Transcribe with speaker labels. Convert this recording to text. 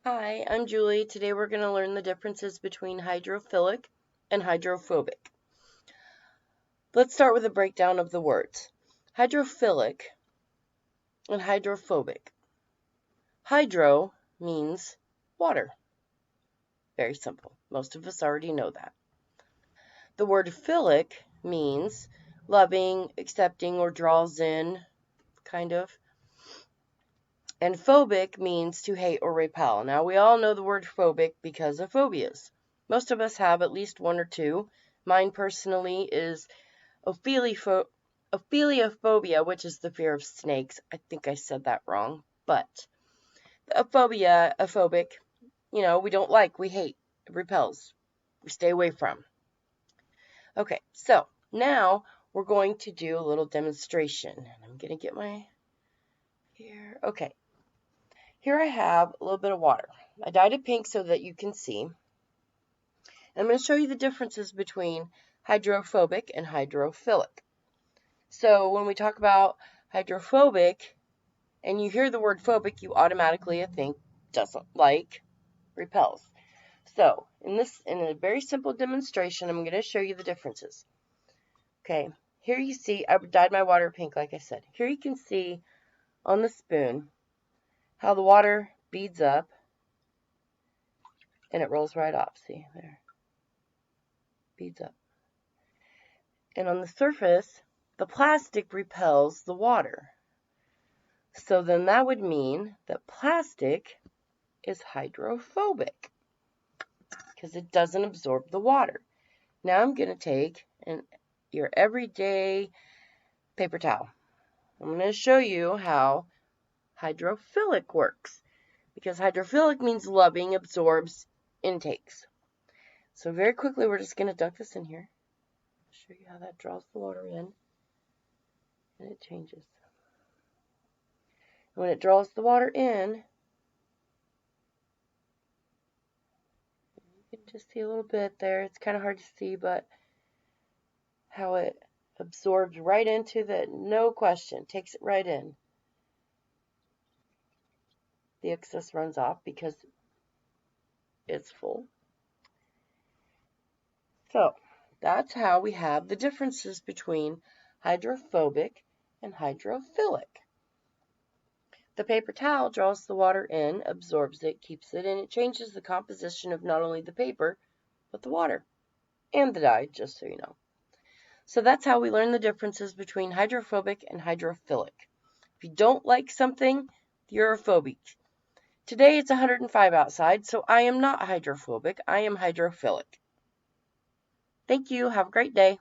Speaker 1: Hi, I'm Julie. Today we're going to learn the differences between hydrophilic and hydrophobic. Let's start with a breakdown of the words. Hydrophilic and hydrophobic. Hydro means water. Very simple. Most of us already know that. The word philic means loving, accepting, or draws in, kind of. And phobic means to hate or repel. Now, we all know the word phobic because of phobias. Most of us have at least one or two. Mine personally is ophiliophobia, which is the fear of snakes. I think I said that wrong, but a phobic, we don't like, we hate, it repels, we stay away from. Okay, so now we're going to do a little demonstration. I'm going to get my here. Okay, here I have a little bit of water. I dyed it pink so that you can see. I'm going to show you the differences between hydrophobic and hydrophilic. So when we talk about hydrophobic and you hear the word phobic, you automatically think doesn't like, repels. So in a very simple demonstration, I'm going to show you the differences. Okay, here you see, I dyed my water pink like I said. Here you can see on the spoon how the water beads up and it rolls right off. See there, beads up. And on the surface, the plastic repels the water. So then that would mean that plastic is hydrophobic because it doesn't absorb the water. Now I'm going to take your everyday paper towel. I'm going to show you how hydrophilic works because hydrophilic means loving, absorbs, intakes. So very quickly we're just going to dunk this in here. Show you how that draws the water in and it changes. When it draws the water in, you can just see a little bit there. It's kind of hard to see, but how it absorbs right into the, no question, takes it right in. The excess runs off because it's full. So that's how we have the differences between hydrophobic and hydrophilic. The paper towel draws the water in, absorbs it, keeps it, and it changes the composition of not only the paper, but the water and the dye, just so you know. So that's how we learn the differences between hydrophobic and hydrophilic. If you don't like something, you're a phobic. Today it's 105 outside, so I am not hydrophobic, I am hydrophilic. Thank you. Have a great day.